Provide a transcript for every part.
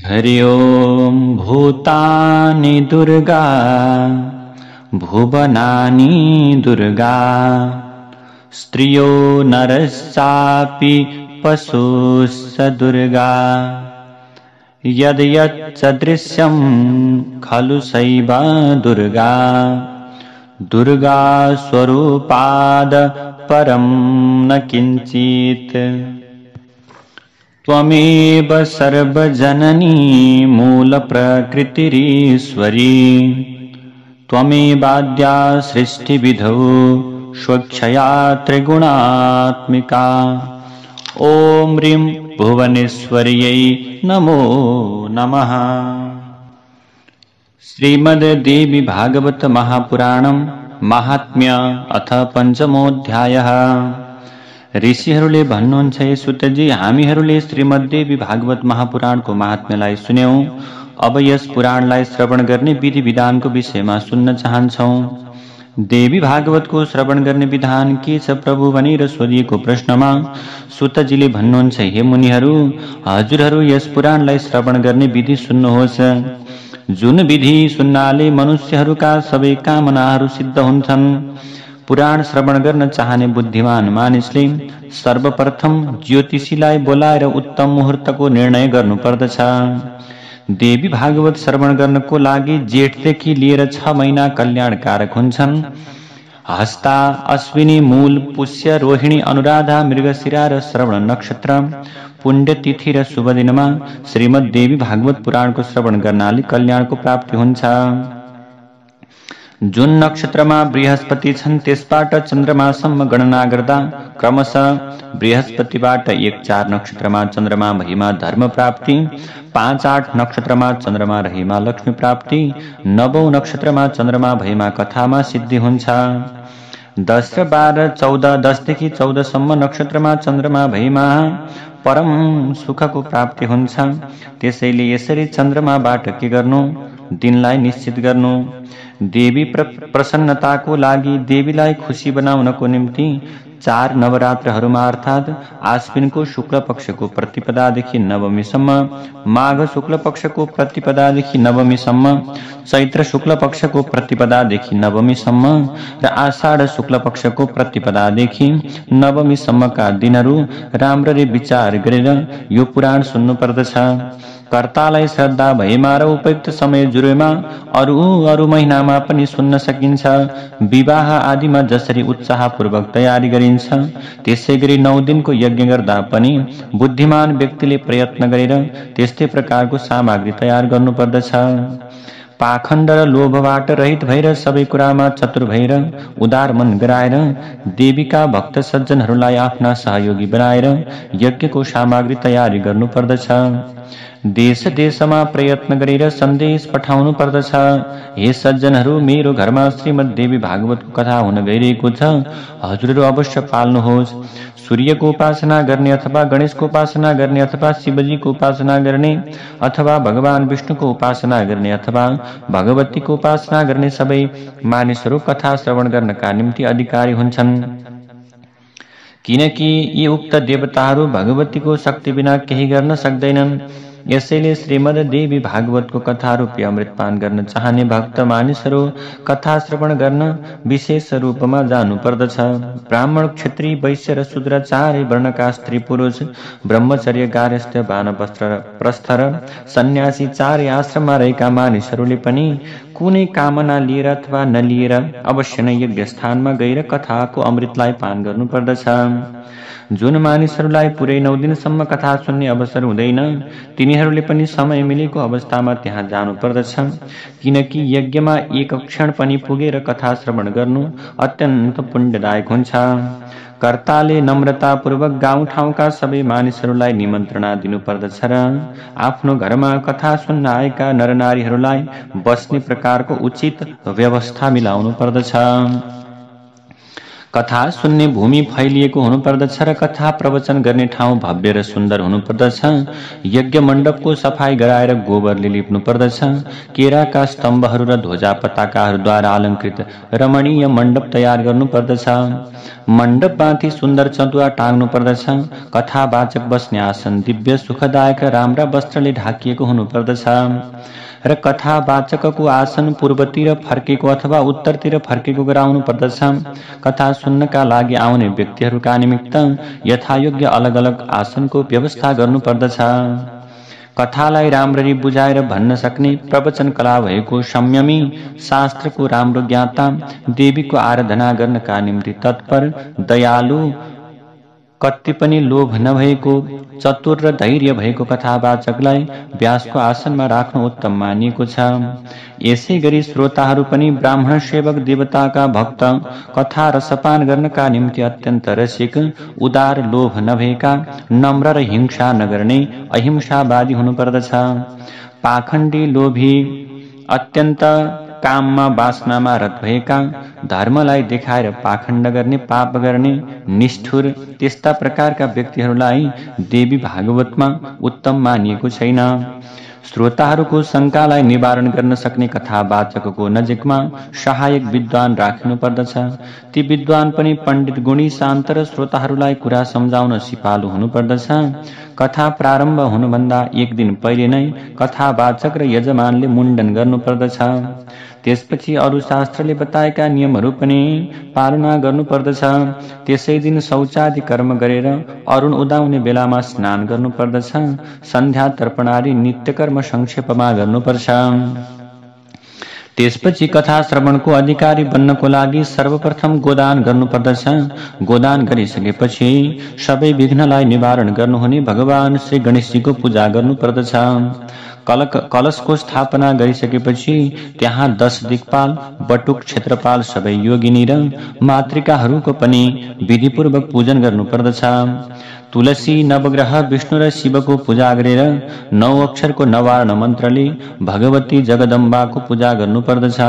हरि ओम भूतानि दुर्गा भुवनानि दुर्गा स्त्रियो नरश्चापि पशुश्च दुर्गा यद् यत् सदृश्यं खलु सैव दुर्गा दुर्गा स्वरूपाद् परं न किंचित् त्वमेव सर्वजननी मूलप्रकृतिरीश्वरी त्वमेवाद्या सृष्टिविधौ स्वच्छया त्रिगुणात्मिका ॐ ह्रीं भुवनेश्वर्यै नमो नमः। श्रीमद्देवी भागवत महापुराणं महात्म्य अथ पञ्चमोऽध्यायः। ऋषिहरूले भन्नुहुन्छ, हे सुतजी, हामीहरूले श्रीमद्देवी भागवत महापुराणको महात्म्यलाई सुन्यौं। अब यस पुराणलाई श्रवण गर्ने विधि विधानको विषयमा सुन्न चाहन्छौं। देवी भागवतको श्रवण गर्ने विधान के छ प्रभु भनेर सोधिएको प्रश्नमा सुतजीले भन्नुहुन्छ, हे मुनिहरू, हजुरहरू यस पुराणलाई श्रवण गर्ने विधि सुन्नुहोस्। जुन विधि सुन्नाले मनुष्यहरूका सबै कामनाहरू सिद्ध हुन्छन्। पुराण श्रवण गर्न चाहने बुद्धिमान मानिसले सर्वप्रथम ज्योतिषीलाई बोलाएर उत्तम मुहूर्तको निर्णय गर्नुपर्दछ। देवी भागवत श्रवण गर्नको लागि जेठदेखि लिएर 6 महिना कल्याणकारक हुन्छन्। हस्ता, अश्विनी, मूल, पुष्य, रोहिणी, अनुराधा, मृगशिरा र श्रवण नक्षत्र पुण्यतिथि र शुभ दिनमा श्रीमद् देवी भागवत पुराणको श्रवण गर्नाले कल्याणको प्राप्ति हुन्छ। जुन नक्षत्रमा बृहस्पति छन् त्यसबाट चन्द्रमासम्म गणना गर्दा क्रमशः बृहस्पतिबाट 1-4 नक्षत्रमा चन्द्रमा भएमा धर्म प्राप्ति, 5-8 नक्षत्रमा चन्द्रमा रहेमा लक्ष्मी प्राप्ति, 9औं नक्षत्रमा चन्द्रमा भएमा कथामा सिद्धि हुन्छ। 10 र 12, 14, 10देखि 14 सम्म नक्षत्रमा चन्द्रमा भएमा परम सुखको प्राप्ति हुन्छ। त्यसैले यसरी चन्द्रमाबाट के गर्नु? दिनलाई निश्चित गर्नु। देवी प्रसन्नताको लागि देवीलाई खुशी बनाउनको निम्ति 4 नवरात्रहरूमा अर्थात् आश्विनको शुक्ल पक्षको प्रतिपदादेखि नवमीसम्म, माघ शुक्ल पक्षको प्रतिपदादेखि नवमीसम्म, चैत्र शुक्ल पक्षको प्रतिपदादेखि नवमीसम्म र आषाढ शुक्ल पक्षको प्रतिपदादेखि नवमीसम्मका दिनहरू राम्ररी विचार गरेर यो पुराण सुन्नुपर्दछ। कर्तालाई श्रद्धा भएमा र उपयुक्त समय जुरेमा अरू महिनामा पनि सुन्न सकिन्छ। विवाह आदिमा जसरी उत्साहपूर्वक तयारी गरिन्छ त्यसै गरी 9 दिनको यज्ञ गर्दा पनि बुद्धिमान व्यक्तिले प्रयत्न गरेर त्यस्तै प्रकारको सामग्री तयार गर्नुपर्दछ। पाखण्ड र लोभबाट रहित भएर सबै कुरामा चतुर भएर उदार मन गराएर देवीका भक्त सज्जनहरूलाई आफ्ना सहयोगी बनाएर यज्ञको सामग्री तयारी गर्नुपर्दछ। देश देशमा प्रयत्न गरेर सन्देश पठाउनु पर्दछ। हे सज्जनहरू, मेरो घरमा श्रीमद् देवी भागवतको कथा हुन गइरहेको छ, हजुरहरू अवश्य पाल्नुहोस्। सूर्यको उपासना गर्ने अथवा गणेशको उपासना गर्ने अथवा शिवजीको उपासना गर्ने अथवा भगवान विष्णुको उपासना गर्ने अथवा भगवतीको उपासना गर्ने सबै मानिसहरू कथा श्रवण गर्नका निम्ति अधिकारी हुन्छन्, किनकि यी उक्त देवताहरू भगवतीको शक्ति बिना केही गर्न सक्दैनन्। यसैले श्रीमद् देवी भागवतको कथा रूपी अमृतपान गर्न चाहने भक्त मानिसहरू कथा श्रवण गर्न विशेष रूपमा जानु पर्दछ। ब्राह्मण, क्षत्रिय, वैश्य र शूद्र 4 वर्णका स्त्री पुरुष, ब्रह्मचर्य, गार्हस्थ्य, वानप्रस्थ र सन्यासी 4 आश्रममा रहेका मानिसहरूले पनि कुनै कामना लिएर अथवा नलिएर अवश्य नै यज्ञ स्थानमा गएर कथाको अमृतलाई पान गर्नु पर्दछ। जुन मानिसहरूलाई पुरै 9 दिनसम्म कथा सुन्ने अवसर हुँदैन तिनीहरूले पनि समय मिलेको अवस्थामा त्यहाँ जानु पर्दछ, किनकि यज्ञमा एक क्षण पनि पुगेर कथा श्रवण गर्नु अत्यन्त पुण्यदायक हुन्छ। कर्ताले नम्रतापूर्वक गाउँठाउँका सबै मानिसहरूलाई निमन्त्रणा दिनुपर्दछ र आफ्नो घरमा कथा सुन्न आएका नरनारीहरूलाई बस्ने प्रकारको उचित व्यवस्था मिलाउनु पर्दछ। कथा सुन्ने भूमि फैलिएको हुनुपर्दछ र कथा प्रवचन गर्ने ठाउँ भव्य र सुन्दर हुनुपर्दछ। यज्ञ मण्डपको सफाई गराएर गोबरले लिप्नु पर्दछ। केराका स्तम्भहरू र ध्वजा पताकाहरूद्वारा अलङ्कृत रमणीय मण्डप तयार गर्नुपर्दछ। मण्डपमाथि सुन्दर चन्दुवा टाङ्नु पर्दछ। कथावाचक बस्ने आसन दिव्य सुखदायक राम्रा वस्त्रले ढाकिएको हुनुपर्दछ र कथावाचकको आसन पूर्वतिर फर्केको अथवा उत्तरतिर फर्केको गराउनु पर्दछ। कथा सुन्नका लागि आउने व्यक्तिहरूका निमित्त यथायोग्य अलग अलग आसनको व्यवस्था गर्नुपर्दछ। कथालाई राम्ररी बुझाएर भन्न सक्ने प्रवचन कला भएको संयमी, शास्त्रको राम्रो ज्ञाता, देवीको आराधना गर्नका निम्ति तत्पर, दयालु, कति पनि लोभ नभएको, चतुर र धैर्य भएको कथावाचकलाई व्यासको आसनमा राख्नु उत्तम मानिएको छ। यसै गरी श्रोताहरू पनि ब्राह्मण सेवक देवताका भक्त, कथा रसपान गर्नका निम्ति अत्यन्त रसिक, उदार, लोभ नभएका, नम्र र हिंसा नगर्ने अहिंसावादी हुनुपर्दछ। पाखण्डी, लोभी, अत्यन्त काममा वासनामा रत भएका, धर्मलाई देखाएर पाखण्ड गर्ने, पाप गर्ने, निष्ठुर, त्यस्ता प्रकारका व्यक्तिहरूलाई देवी भागवतमा उत्तम मानिएको छैन। श्रोताहरूको शङ्कालाई निवारण गर्न सक्ने कथावाचकको नजिकमा सहायक विद्वान राख्नु पर्दछ। ती विद्वान पनि पण्डित, गुणी, शान्त र श्रोताहरूलाई कुरा सम्झाउन सिपालु हुनुपर्दछ। कथा प्रारम्भ हुनुभन्दा एक दिन पहिले नै कथावाचक र यजमानले मुण्डन गर्नुपर्दछ। त्यसपछि अरू शास्त्रले बताएका नियमहरू पनि पालना गर्नुपर्दछ। त्यसै दिन शौचादि कर्म गरेर अरुण उदाउने बेलामा स्नान गर्नुपर्दछ। सन्ध्या तर्पण आदि नित्यकर्म संक्षेपमा गर्नुपर्छ। त्यसपछि कथा श्रवणको अधिकारी बन्नको लागि सर्वप्रथम गोदान गर्नुपर्दछ। गोदान गरिसकेपछि सबै विघ्नलाई निवारण गर्नुहुने भगवान श्री गणेशजीको पूजा गर्नुपर्दछ। कलशको स्थापना गरिसकेपछि त्यहाँ 10 दिक्पाल, बटुक, क्षेत्रपाल, सबै योगिनी र मातृकाहरूको पनि विधिपूर्वक पूजन गर्नुपर्दछ। तुलसी, नवग्रह, विष्णु र शिवको पूजा गरेर 9 अक्षरको नवार्ण मन्त्रले भगवती जगदम्बाको पूजा गर्नुपर्दछ।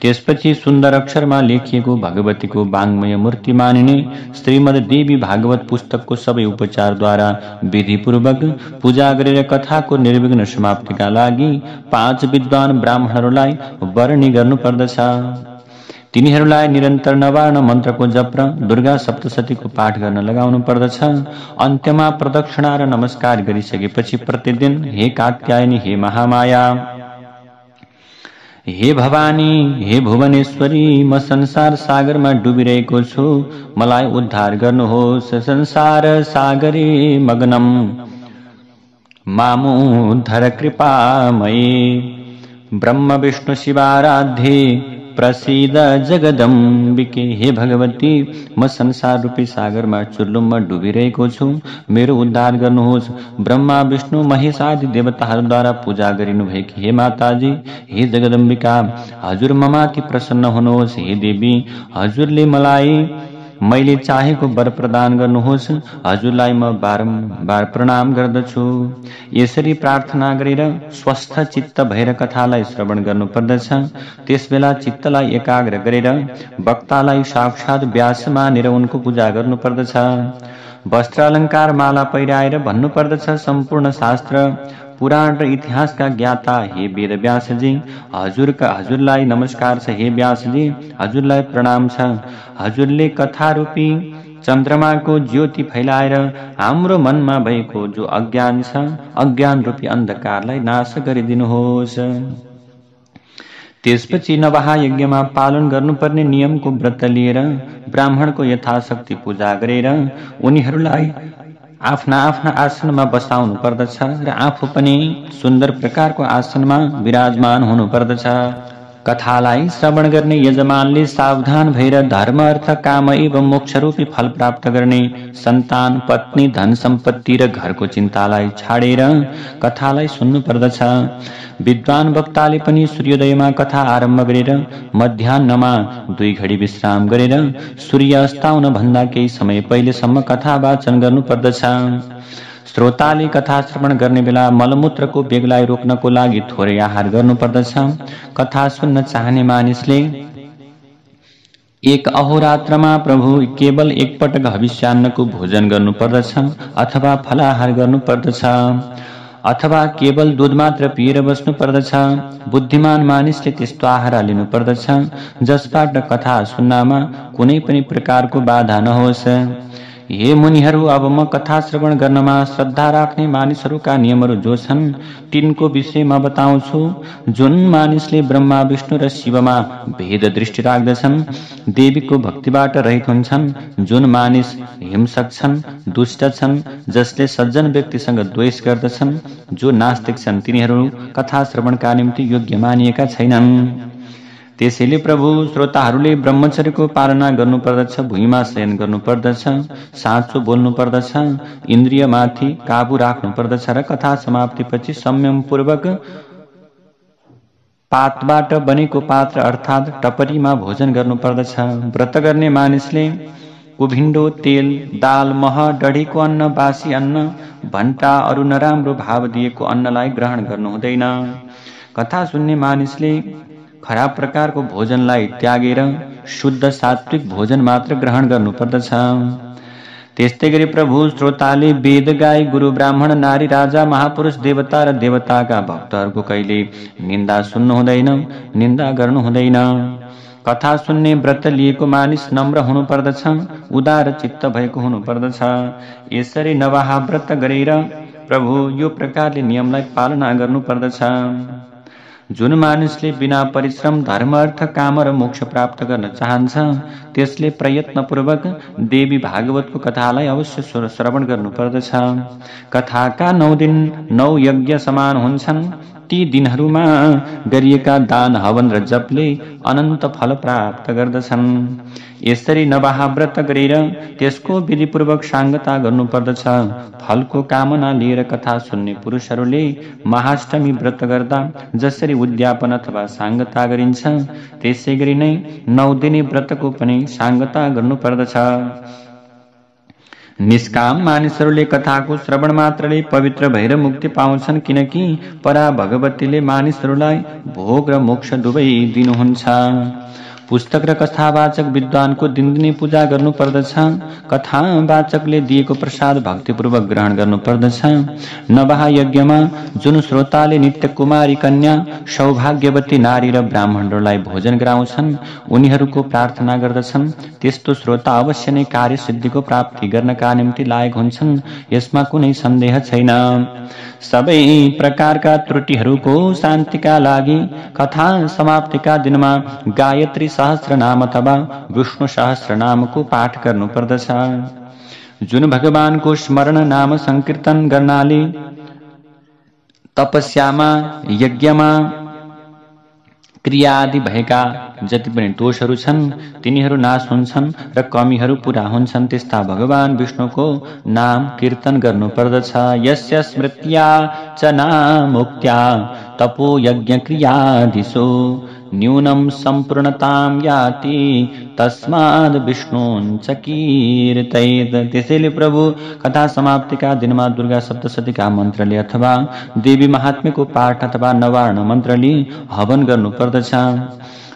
त्यसपछि सुन्दर अक्षरमा लेखिएको भगवतीको वाङ्मय मूर्ति मानिने श्रीमद् देवी भागवत पुस्तकको सबै उपचारद्वारा विधिपूर्वक पूजा गरेर कथाको निर्विघ्न समाप्तिका लागि 5 विद्वान ब्राह्मणहरूलाई वरणी गर्नुपर्दछ। तिनीहरूलाई निरन्तर नवार्ण मन्त्रको जप र दुर्गा सप्तशतीको पाठ गर्न लगाउनु पर्दछ। अन्त्यमा प्रदक्षिणा र नमस्कार गरिसकेपछि प्रतिदिन हे कात्यायनी, हे महामाया, हे भवानी, हे भुवनेश्वरी, म संसार सागरमा डुबिरहेको छु, मलाई उद्धार गर्नुहोस्। संसार सागरे मग्नम मामुद्धर कृपामयी, ब्रह्म विष्णु शिवाराध्ये प्रसीद जगदम्बिके। हे भगवती, म संसार रूपी सागरमा चुर्लुममा डुबिरहेको छु, मेरो उद्धार गर्नुहोस्। ब्रह्मा, विष्णु, महेश आदि देवताहरूद्वारा पूजा गरिनु भएकी हे माताजी, हे जगदम्बिका, हजुर ममाथि प्रसन्न हुनुहोस्। हे देवी, हजुरले मलाई मैले चाहेको वर प्रदान गर्नुहोस्। हजुरलाई म बारम्बार प्रणाम गर्दछु। यसरी प्रार्थना गरेर स्वस्थ चित्त भएर कथालाई श्रवण गर्नुपर्दछ। त्यसबेला चित्तलाई एकाग्र गरेर वक्तालाई साक्षात् व्यास मानेर उनको पूजा गर्नुपर्दछ। वस्त्र अलङ्कार माला पहिराएर भन्नुपर्दछ, सम्पूर्ण शास्त्र, पुराण र इतिहासका ज्ञाता हे वेद व्यासजी, हजुरलाई नमस्कार छ। हे व्यासजी, हजुरलाई प्रणाम छ। हजुरले कथा रूपी चन्द्रमाको ज्योति फैलाएर हाम्रो मनमा भएको जो अज्ञान छ, अज्ञान रूपी अन्धकारलाई नाश गरिदिनुहोस्। त्यसपछि नवाह यज्ञमा पालन गर्नुपर्ने नियमको व्रत लिएर ब्राह्मणको यथाशक्ति पूजा गरेर उनीहरूलाई आफ्ना आफ्ना आसनमा बसाउनु पर्दछ र आफू पनि सुन्दर प्रकारको आसनमा विराजमान हुनु पर्दछ। कथालाई श्रवण गर्ने यजमानले सावधान भएर धर्म, अर्थ, काम एवं मोक्ष रूपी फल प्राप्त गर्ने सन्तान, पत्नी, धन सम्पत्ति र घरको चिन्तालाई छाडेर कथालाई सुन्नु पर्दछ। विद्वान वक्ताले पनि सूर्योदयमा कथा आरम्भ गरेर मध्याह्नमा 2 घडी विश्राम गरेर सूर्य अस्ताउन भन्दा केही समय पहिलेसम्म कथा वाचन गर्नुपर्दछ। श्रोताले कथा श्रवण गर्ने बेला मलमूत्रको वेगलाई रोक्नको लागि थोरै आहार गर्नुपर्दछ। कथा सुन्न चाहने मानिसले एक अहोरात्रमा प्रभु केवल एकपटक हविष्यान्नको भोजन गर्नुपर्दछ अथवा फलाहार गर्नुपर्दछ अथवा केवल दूध मात्र पिएर बस्नु पर्दछ। बुद्धिमान मानिसले त्यस्तो आहार लिनुपर्दछ जसबाट कथा सुन्नमा कुनै पनि प्रकारको बाधा नहोस्। हे मुनिहरू, अब म कथा श्रवण गर्नमा श्रद्धा राख्ने मानिसहरूका नियमहरू जो छन् तिनको विषयमा बताउँछु। जुन मानिसले ब्रह्मा विष्णु र शिवमा भेद दृष्टि राख्दछन्, देवीको भक्तिबाट रहित हुन्छन्, जुन मानिस हिंसक छन्, दुष्ट छन्, जसले सज्जन व्यक्तिसँग द्वेष गर्दछन्, जो नास्तिक छन्, तिनीहरू कथा श्रवणका निम्ति योग्य मानिएका छैनन्। त्यसैले प्रभु श्रोताहरूले ब्रह्मचर्यको पालना गर्नुपर्दछ, भुइँमा शयन गर्नुपर्दछ, साँचो बोल्नुपर्दछ, इन्द्रियमाथि काबु राख्नुपर्दछ र कथा समाप्तिपछि संयमपूर्वक पातबाट बनेको पात्र अर्थात् टपरीमा भोजन गर्नुपर्दछ। व्रत गर्ने मानिसले कुभिन्डो, तेल, दाल, मह, डढीको अन्न, बासी अन्न, भन्टा, अरू नराम्रो भाव दिएको अन्नलाई ग्रहण गर्नु हुँदैन। कथा सुन्ने मानिसले खराब प्रकारको भोजनलाई त्यागेर शुद्ध सात्विक भोजन मात्र ग्रहण गर्नुपर्दछ। त्यस्तै गरी प्रभु श्रोताले वेद, गाई, गुरु, ब्राह्मण, नारी, राजा, महापुरुष, देवता र देवताका भक्तहरूको कहिले निन्दा सुन्नु हुँदैन, निन्दा गर्नु हुँदैन। कथा सुन्ने व्रत लिएको मानिस नम्र हुनुपर्दछ, उदार चित्त भएको हुनुपर्दछ। यसरी नवाह व्रत गरेर प्रभु यो प्रकारले नियमलाई पालना गर्नुपर्दछ। जुन मानिसले बिना परिश्रम धर्म, अर्थ, काम र मोक्ष प्राप्त गर्न चाहन्छ त्यसले प्रयत्नपूर्वक देवी भागवतको कथालाई अवश्य श्रवण गर्नुपर्दछ। कथाका 9 दिन 9 यज्ञ समान हुन्छन्। ती दिनहरूमा गरिएका दान, हवन र जपले अनन्त फल प्राप्त गर्दछन्। यसरी नवाह व्रत गरेर त्यसको विधिपूर्वक साङ्गता गर्नुपर्दछ। फलको कामना लिएर कथा सुन्ने पुरुषहरूले महाष्टमी व्रत गर्दा जसरी उद्यापन अथवा साङ्गता गरिन्छ त्यसै गरी नै 9 दिने व्रतको पनि साङ्गता गर्नुपर्दछ। निष्काम मानिसहरूले कथाको श्रवण मात्रले पवित्र भएर मुक्ति पाउँछन्, किनकि परा भगवतीले मानिसहरूलाई भोग र मोक्ष दुवै दिनुहुन्छ। पुस्तक र कथावाचक विद्वानको दिनदिनै पूजा गर्नुपर्दछ। कथावाचकले दिएको प्रसाद भक्तिपूर्वक ग्रहण गर्नुपर्दछ। नवाह यज्ञमा जुन श्रोताले नित्य कुमारी कन्या, सौभाग्यवती नारी र ब्राह्मणहरूलाई भोजन गराउँछन् उनीहरूको प्रार्थना गर्दछन् त्यस्तो श्रोता अवश्य नै कार्य सिद्धिको प्राप्ति गर्नका निम्ति लायक हुन्छन्, यसमा कुनै सन्देह छैन। सबै प्रकारका त्रुटिहरूको शान्तिका लागि कथा समाप्तिका दिनमा गायत्री सहस्रनाम अथवा विष्णु सहस्रनामको पाठ गर्नुपर्दछ। जुन भगवानको स्मरण, नाम संकीर्तन गर्नाले तपस्यामा, यज्ञमा, क्रिया आदि भएका जति पनि दोषहरू छन् तिनीहरू नाश हुन्छन् र कमीहरू पूरा हुन्छन्। त्यस्ता भगवान विष्णुको नाम कीर्तन गर्नुपर्दछ। यस्य स्मृत्या च नामोक्त्या तपो यज्ञ क्रियादिषु न्यूनं सम्पूर्णतां याति तस्माद् विष्णुं च कीर्तयेत्। त्यसैले प्रभु कथा समाप्तिका दिनमा दुर्गा सप्तशतीका मन्त्रले अथवा देवी महात्म्यको पाठ अथवा नवार्ण मन्त्रले हवन गर्नुपर्दछ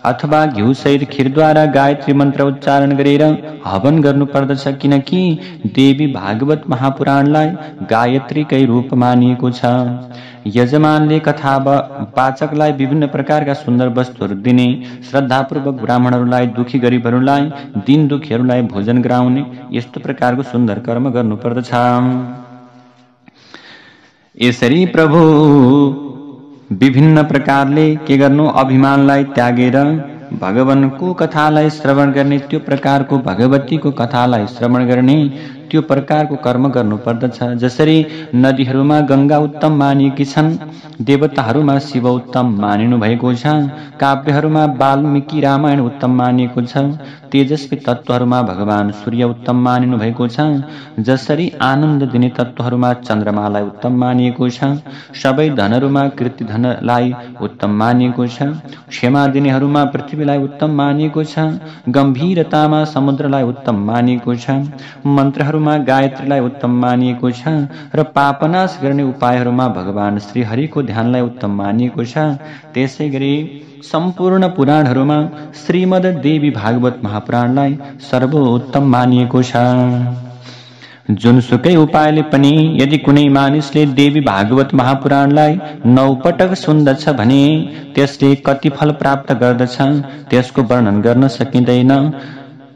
अथवा घिउ सहित खीरद्वारा गायत्री मन्त्र उच्चारण गरेर हवन गर्नुपर्दछ, किनकि देवी भागवत महापुराणलाई गायत्रीकै रूप मानिएको छ। यजमानले कथा वाचकलाई विभिन्न प्रकारका सुन्दर वस्तुहरू दिने, श्रद्धापूर्वक ब्राह्मणहरूलाई, दुखी गरिबहरूलाई, दीन दुखीहरूलाई भोजन गराउने यस्तो प्रकारको सुन्दर कर्म गर्नुपर्दछ। यसरी प्रभु विभिन्न प्रकारले के गर्नु, अभिमानलाई त्यागेर भगवानको कथालाई श्रवण गर्ने, त्यो प्रकारको भगवतीको कथालाई श्रवण गर्ने त्यो प्रकारको कर्म गर्नुपर्दछ। जसरी नदीहरूमा गंगा उत्तम मानिएकी छन्, देवताहरूमा शिव उत्तम मानिनु भएको छ, काव्यहरूमा वाल्मीकि रामायण उत्तम मानिएको छ, तेजस्वी तत्त्वहरूमा भगवान सूर्य उत्तम मानिनु भएको छ, जसरी आनन्द दिने तत्त्वहरूमा चन्द्रमालाई उत्तम मानिएको छ, सबै धनहरूमा कीर्तिधनलाई उत्तम मानिएको छ, क्षमा दिनेहरूमा पृथ्वीलाई उत्तम मानिएको छ, गम्भीरतामा समुद्रलाई उत्तम मानिएको छ, मन्त्रहरूमा गायत्रीलाई उत्तम मानिएको छ र पापनाश गर्ने उपायहरूमा भगवान श्री हरिको ध्यानलाई उत्तम मानिएको छ। त्यसै गरी सम्पूर्ण पुराणहरूमा श्रीमद् देवी भागवत महापुराणलाई सर्वोत्तम मानिएको छ। जुनसुकै उपायले पनि यदि कुनै मानिसले देवी भागवत महापुराणलाई 9 पटक सुन्दछ भने त्यसले कति फल प्राप्त गर्दछ त्यसको वर्णन गर्न सकिँदैन।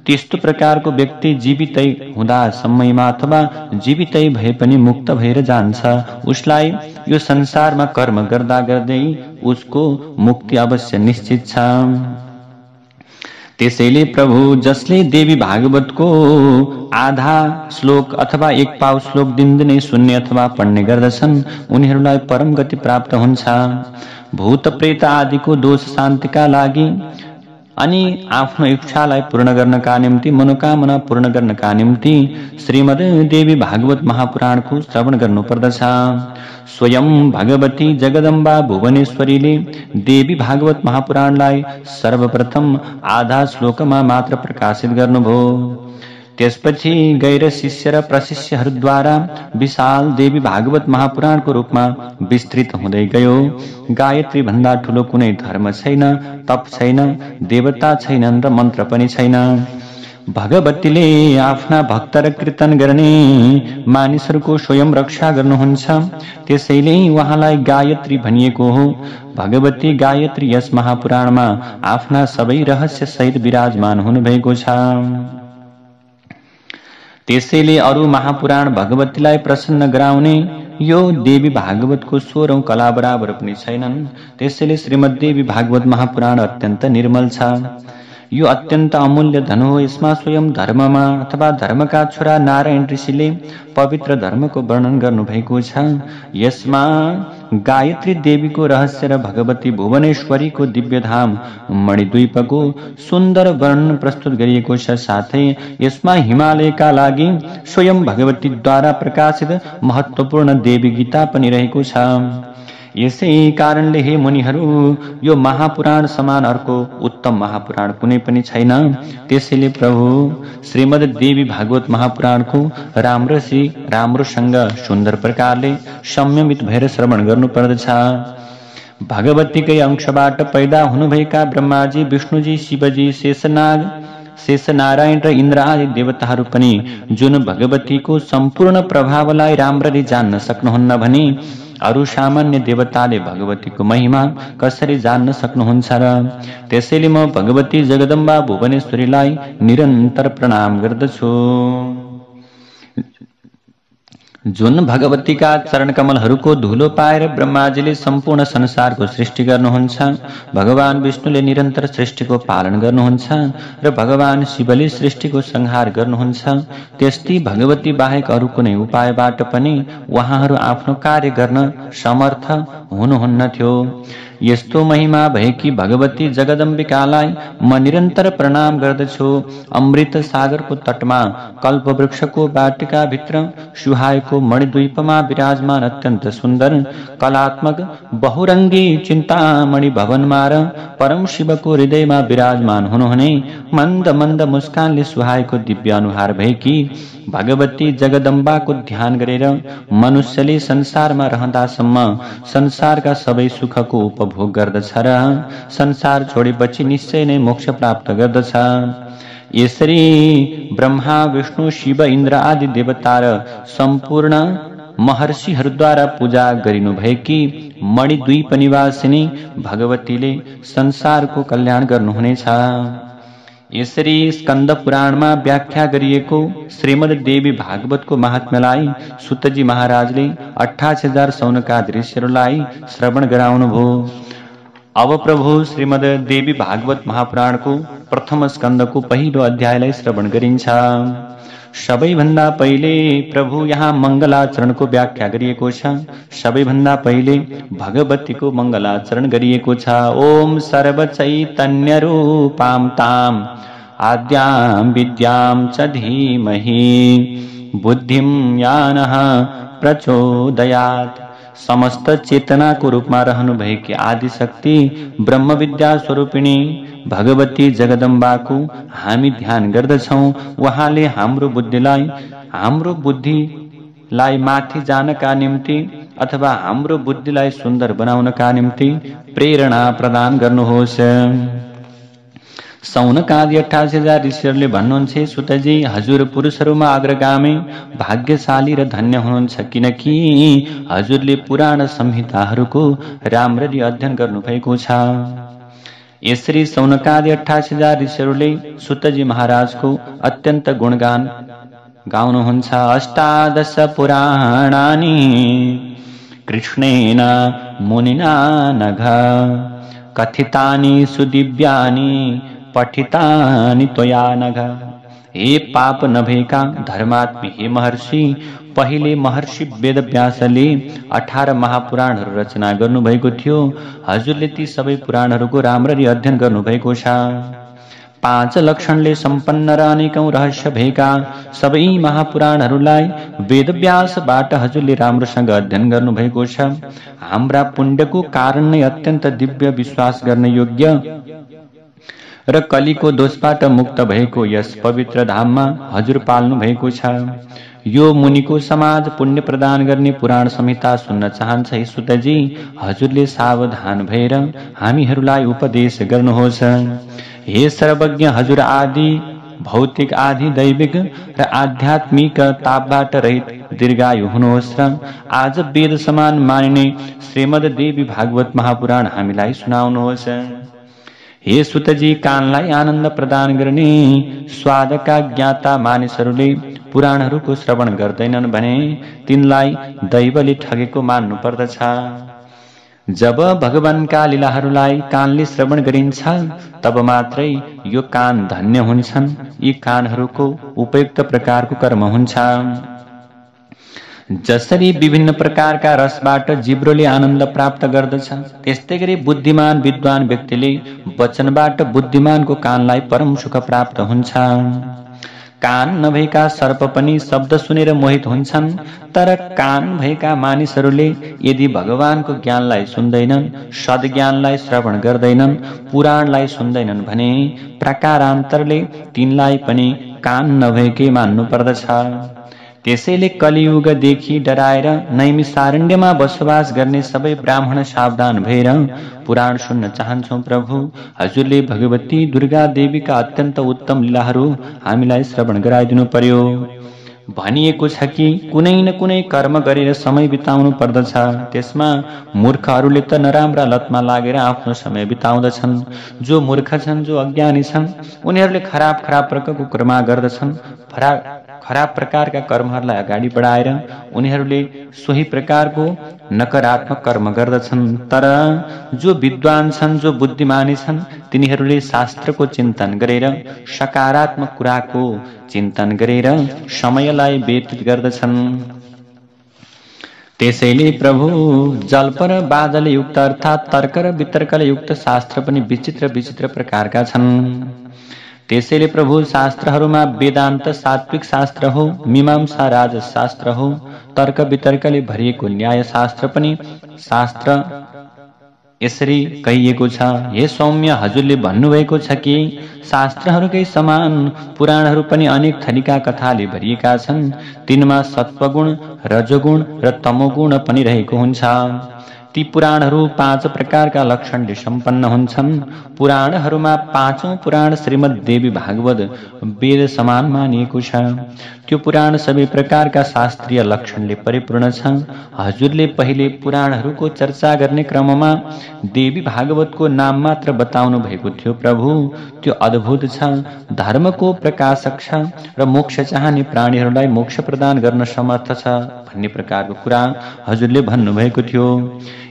त्यस्तो प्रकारको व्यक्ति जीवितै हुँदा समयमा अथवा जीवितै भए पनि मुक्त भएर जान्छ। उसलाई यो संसारमा कर्म गर्दा गर्दै उसको मुक्ति अवश्य निश्चित छ। त्यसैले प्रभु जसले देवी भागवतको आधा श्लोक अथवा 1 पाउ श्लोक दिनदिनै सुन्ने अथवा पढ्ने गर्दछन् उनीहरूलाई परम गति प्राप्त हुन्छ। भूत प्रेत आदिको दोष शान्तिका लागि अनि आफ्नो इच्छालाई पूर्ण गर्नका निम्ति मनोकामना पूर्ण गर्नका निम्ति श्रीमद् देवी भागवत महापुराणको श्रवण गर्नुपर्दछ। स्वयं भगवती जगदम्बा भुवनेश्वरीले देवी भागवत महापुराणलाई सर्वप्रथम आधा श्लोकमा मात्र प्रकाशित गर्नुभयो। त्यसपछि गैर शिष्य र प्रशिष्यहरूद्वारा विशाल देवी भागवत महापुराणको रूपमा विस्तृत हुँदै गयो। गायत्री भन्दा ठूलो कुनै धर्म छैन, तप छैन, देवता छैनन् र मन्त्र पनि छैन। भगवतीले आफ्ना भक्त र कीर्तन गर्ने मानिसहरूको स्वयं रक्षा गर्नुहुन्छ। त्यसैले उहाँलाई गायत्री भनिएको हो। भगवती गायत्री यस महापुराणमा आफ्ना सबै रहस्य सहित विराजमान हुनुभएको छ। त्यसैले अरू महापुराण भगवतीलाई प्रसन्न गराउने यो देवी भागवतको 16औं कला बराबर पनि छैनन्। त्यसैले श्रीमद् देवी भागवत महापुराण अत्यन्त निर्मल छ। यो अत्यन्त अमूल्य धन हो। यसमा स्वयं धर्ममा अथवा धर्मका छोरा नारायण ऋषिले पवित्र धर्मको वर्णन गर्नुभएको छ। यसमा गायत्री देवीको रहस्य र भगवती भुवनेश्वरीको दिव्यधाम मणिद्वीपको सुन्दर वर्णन प्रस्तुत गरिएको छ। साथै यसमा हिमालयका लागि स्वयं भगवतीद्वारा प्रकाशित महत्त्वपूर्ण देवी गीता पनि रहेको छ। यसै कारणले हे मुनिहरू यो महापुराण समान अर्को उत्तम महापुराण कुनै पनि छैन। त्यसैले प्रभु श्रीमद् देवी भागवत महापुराणको राम्रोसँग सुन्दर प्रकारले संयमित भएर श्रवण गर्नुपर्दछ। भगवतीकै अंशबाट पैदा हुनुभएका ब्रह्माजी, विष्णुजी, शिवजी, शेषनारायण र इन्द्र आदि देवताहरू पनि जुन भगवतीको सम्पूर्ण प्रभावलाई राम्ररी जान्न सक्नुहुन्न भने अरू सामान्य देवताले भगवतीको महिमा कसरी जान्न सक्नुहुन्छ र? त्यसैले म भगवती जगदम्बा भुवनेश्वरीलाई निरन्तर प्रणाम गर्दछु। जुन भगवतीका चरण कमलहरूको धुलो पाएर ब्रह्माजीले सम्पूर्ण संसारको सृष्टि गर्नुहुन्छ, भगवान विष्णुले निरन्तर सृष्टिको पालन गर्नुहुन्छ र भगवान शिवले सृष्टिको संहार गर्नुहुन्छ, त्यस्तै भगवती बाहेक अरू कुनै उपायबाट पनि उहाँहरू आफ्नो कार्य गर्न समर्थ हुनुहुन्न थियो। यस्तो महिमा भएकी भगवती जगदम्बिकालाई म निरन्तर प्रणाम गर्दछु। अमृत सागरको तटमा कल्पवृक्षको बाटिका भित्र सुहाएको मणिद्वीपमा विराजमान अत्यन्त सुन्दर कलात्मक बहुरङ्गी चिन्तामणि भवनमा र परम शिवको हृदयमा विराजमान हुनुहुने मन्द मन्द मुस्कानले सुहाएको दिव्य अनुहार भएकी भगवती जगदम्बाको ध्यान गरेर मनुष्यले संसारमा रहँदासम्म संसारका सबै सुखको उपभोग गर्दछ र संसार छोडेपछि निश्चय नै मोक्ष प्राप्त गर्दछ। यसरी ब्रह्मा, विष्णु, शिव, इन्द्र आदि देवता र सम्पूर्ण महर्षिहरूद्वारा पूजा गरिनु भएकी मणिद्वीप निवासिनी भगवतीले संसारको कल्याण गर्नुहुनेछ। यसरी स्कन्द पुराणमा व्याख्या गरिएको श्रीमद् देवी भागवतको महात्म्यलाई सुतजी महाराजले 28,000 सौनकादि ऋषिहरूलाई श्रवण गराउनुभयो। अब प्रभु श्रीमद् देवी भागवत महापुराणको प्रथम स्कन्दको पहिलो अध्यायलाई श्रवण गरिन्छ। सबैभन्दा पहिले प्रभु यहाँ मङ्गलाचरणको व्याख्या गरिएको छ। सबैभन्दा पहिले भगवतीको मङ्गलाचरण गरिएको छ। ओम सर्वचैतन्य रूपां ताम आद्यां विद्यां च धीमहि बुद्धिं यानः प्रचोदयात्। समस्त चेतनाको रूपमा रहनु भएकी आदिशक्ति ब्रह्म विद्या स्वरूपिणी भगवती जगदम्बाको हामी ध्यान गर्दछौं। उहाँले हाम्रो बुद्धिलाई माथि जानका निम्ति अथवा हाम्रो बुद्धिलाई सुन्दर बनाउनका निम्ति प्रेरणा प्रदान गर्नुहोस्। सौनकादि 88,000 ऋषिहरूले भन्नुहुन्छ, सुतजी हजुर पुरुषहरूमा अग्रगामी भाग्यशाली र धन्य हुनुहुन्छ, किनकि हजुरले पुराण संहिताहरूको राम्ररी अध्ययन गर्नुभएको छ। यसरी सौनकादि 88,000 ऋषिहरूले सुतजी महाराजको अत्यन्त गुणगान गाउनुहुन्छ। अष्टादश पुराणानि कृष्णेन मुनिना नघ कथितानि सुदिव्यानि पठितानि त्वया नघ। हे पाप नभएका धर्मात्मी हे महर्षि, पहिले महर्षि वेदव्यासले 18 महापुराणहरू रचना गर्नुभएको थियो। हजुरले ती सबै पुराणहरूको राम्ररी अध्ययन गर्नुभएको छ। 5 लक्षणले सम्पन्न र अनेकौं रहस्य भएका सबै महापुराणहरूलाई वेदव्यासबाट हजुरले राम्रोसँग अध्ययन गर्नुभएको छ। हाम्रा पुण्यको कारण नै अत्यन्त दिव्य, विश्वास गर्न योग्य र कलीको दोषबाट मुक्त भएको यस पवित्र धाममा हजुर पाल्नु भएको छ। यो मुनिको समाज पुण्य प्रदान गर्ने पुराण संहिता सुन्न चाहन्छ। हे सुतजी, हजुरले सावधान भएर हामीहरूलाई उपदेश गर्नुहोस्। हे सर्वज्ञ, हजुर आदि भौतिक आदि दैविक र आध्यात्मिक तापबाट रहित दीर्घायु हुनुहोस् र आज वेद समान मानिने श्रीमद् देवी भागवत महापुराण हामीलाई सुनाउनुहोस्। हे सुतजी, कानलाई आनन्द प्रदान गर्ने स्वादका ज्ञाता मानिसहरूले पुराणहरूको श्रवण गर्दैनन् भने तिनलाई दैवले ठगेको मान्नु पर्दछ। जब भगवानका लीलाहरूलाई कानले श्रवण गरिन्छ तब मात्रै यो कान धन्य हुन्छन्। यी कानहरूको उपयुक्त प्रकारको कर्म हुन्छ। जसरी विभिन्न प्रकारका रसबाट जिब्रोले आनन्द प्राप्त गर्दछ, त्यस्तै गरी बुद्धिमान विद्वान व्यक्तिले वचनबाट बुद्धिमानको कानलाई परम सुख प्राप्त हुन्छ। कान नभएका सर्प पनि शब्द सुनेर मोहित हुन्छन्, तर कान भएका मानिसहरूले यदि भगवानको ज्ञानलाई सुन्दैनन्, सद्ज्ञानलाई श्रवण गर्दैनन्, पुराणलाई सुन्दैनन् भने प्रकारान्तरले तिनलाई पनि कान नभएकै मान्नु पर्दछ। त्यसैले कलियुगदेखि डराएर नैमिषारण्यमा बसोबास गर्ने सबै ब्राह्मण सावधान भएर पुराण सुन्न चाहन्छौं। प्रभु, हजुरले भगवती दुर्गा देवीका अत्यन्त उत्तम लीलाहरू हामीलाई श्रवण गराइदिनु पर्यो। भनिएको छ कि कुनै न कुनै कर्म गरेर समय बिताउनु पर्दछ। त्यसमा मूर्खहरूले त नराम्रा लतमा लागेर आफ्नो समय बिताउँदछन्। जो मूर्ख छन्, जो अज्ञानी छन्, उनीहरूले खराब प्रकारको कर्म गर्दछन्। खराब प्रकारका कर्महरूलाई अगाडि बढाएर उनीहरूले सोही प्रकारको नकारात्मक कर्म गर्दछन्। तर जो विद्वान छन्, जो बुद्धिमानी छन्, तिनीहरूले शास्त्रको चिन्तन गरेर, सकारात्मक कुराको चिन्तन गरेर समयलाई व्यतीत गर्दछन्। त्यसैले प्रभु, जल्प र बादले युक्त अर्थात् तर्क र वितर्कले युक्त शास्त्र पनि विचित्र विचित्र प्रकारका छन्। त्यसैले प्रभु, शास्त्रहरूमा वेदान्त सात्विक शास्त्र हो, मीमांसा राजशास्त्र हो, तर्क वितर्कले भरिएको न्याय शास्त्र पनि शास्त्र यसरी कहिएको छ। हे सौम्य, हजुरले भन्नुभएको छ कि शास्त्रहरूकै समान पुराणहरू पनि अनेक थरीका कथाले भरिएका छन्। तिनमा सत्वगुण, रजोगुण र तमोगुण पनि रहेको हुन्छ। ती पुराणहरू 5 प्रकारका लक्षणले सम्पन्न हुन्छन्। पुराणहरूमा 5औं पुराण श्रीमद् देवी भागवत वेद समान मानिएको छ। त्यो पुराण सबै प्रकारका शास्त्रीय लक्षणले परिपूर्ण छ। हजुरले पहिले पुराणहरूको चर्चा गर्ने क्रममा देवी भागवतको नाम मात्र बताउनु भएको थियो। प्रभु, त्यो अद्भुत छ, धर्मको प्रकाशक छ र मोक्ष चाहने प्राणीहरूलाई मोक्ष प्रदान गर्न समर्थ छ भन्ने प्रकारको कुरा हजुरले भन्नुभएको थियो।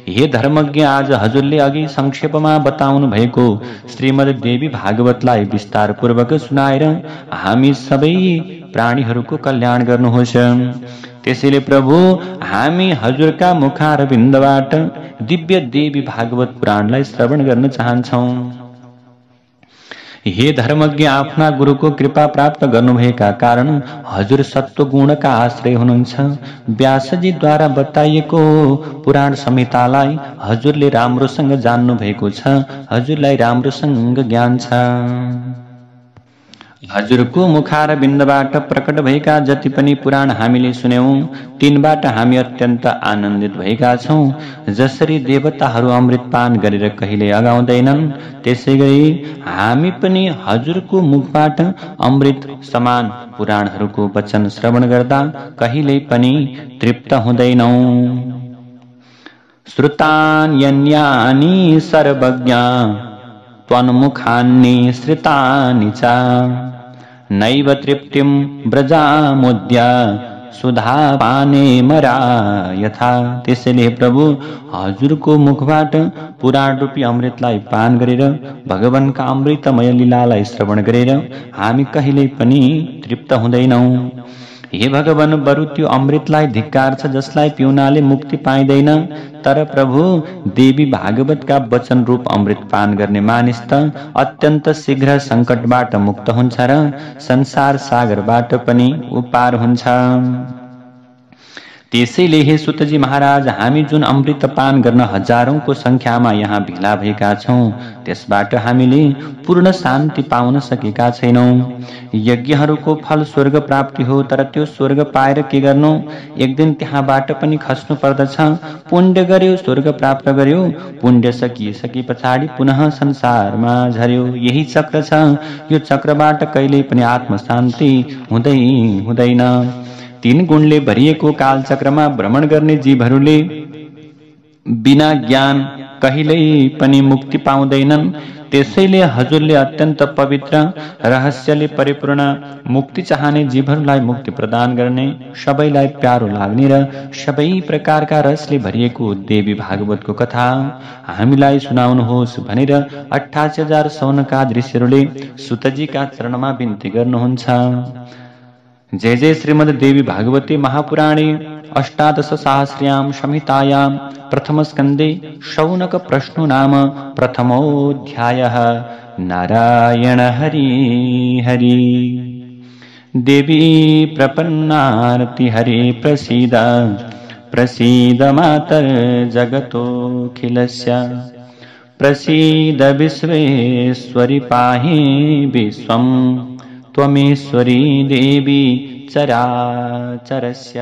हे धर्मज्ञ, आज हजुरले अघि संक्षेपमा बताउनु भएको श्रीमद् देवी भागवतलाई विस्तार पूर्वक सुनाएर हामी सबै प्राणीहरूको कल्याण गर्नुहोस्। त्यसैले प्रभु, हामी हजुरका मुखारविन्दबाट दिव्य देवी भागवत पुराणलाई श्रवण गर्न चाहन्छौं। हे धर्मज्ञ, आफ्ना गुरुको कृपा प्राप्त गर्नुभएका कारण हजुर सत्वगुणका आश्रय हुनुहुन्छ। व्यासजीद्वारा बताइएको पुराण संहितालाई हजुरले राम्रोसँग जान्नु भएको छ। हजुरलाई राम्रोसँग ज्ञान छ। हजुरको मुखार बिन्दबाट प्रकट भएका जति पनि पुराण हामीले सुन्यौं तिनबाट हामी अत्यन्त आनन्दित भएका छौं। जसरी देवताहरू अमृत पान गरेर कहिले अगाउँदैनन् त्यसैगरी हामी पनि हजुरको मुखबाट अमृत समान पुराणहरूको वचन श्रवण गर्दा कहिल्यै पनि तृप्त हुँदैनौं। श्रुतान्यन्यानि सर्वज्ञा त्वन्मुखान्नि श्रितानि च नैव तृप्तिं व्रजामुद्य सुधापाने मरा यथा। त्यसैले प्रभु हजुरको मुखबाट पुराण रूपी अमृतलाई पान गरेर भगवानका अमृतमय लीलालाई श्रवण गरेर हामी कहिल्यै पनि तृप्त हुँदैनौं। हे भगवान, बरु त्यो अमृतलाई धिक्कार छ जसलाई पिउनाले मुक्ति पाइँदैन। तर प्रभु, देवी भागवतका वचन रूप अमृत पान गर्ने मानिस त अत्यन्त शीघ्र संकटबाट मुक्त हुन्छ र संसार सागरबाट पनि उपार हुन्छ। त्यसैले हे सुतजी महाराज, हामी जुन अमृत पान गर्न हजारौंको संख्यामा यहाँ भेला भएका छौं त्यसबाट हामीले पूर्ण शान्ति पाउन सकेका छैनौं। यज्ञहरूको फल स्वर्ग प्राप्ति हो, तर त्यो स्वर्ग पाएर के गर्नु? एक दिन त्यहाँबाट पनि खस्नु पर्दछ। पुण्य गर्यो स्वर्ग प्राप्त गर्यो, पुण्य सकिसके पछाडि पुनः संसारमा झर्यो। यही चक्र छ। यो चक्रबाट कहिल्यै पनि आत्म शान्ति हुँदैन। तीन गुणले भरिएको कालचक्रमा भ्रमण गर्ने जीवहरूले बिना ज्ञान कहिल्यै पनि मुक्ति पाउँदैनन्। त्यसैले हजुरले अत्यन्त पवित्र रहस्यले परिपूर्ण मुक्ति चाहने जीवहरूलाई मुक्ति प्रदान गर्ने, सबैलाई प्यारो लाग्ने र सबै प्रकारका रसले भरिएको देवी भागवतको कथा हामीलाई सुनाउनुहोस् भनेर 88,000 सौनकाद ऋषिहरूले सुतजीका चरणमा बिन्ती गर्नुहुन्छ। जय जय श्रीमद् देवी भागवते महापुराणे अष्टादशसहस्र्यां संहितायां प्रथमस्कन्धे शौनक प्रश्नो नाम प्रथमोऽध्यायः। नारायण हरि हरि। देवी प्रपन्नार्ति हरे प्रसीद प्रसीद मातर्जगतोऽखिलस्य प्रसीद विश्वेश्वरि पाहि विश्वं त्वमेश्वरी देवी चराचरस्य।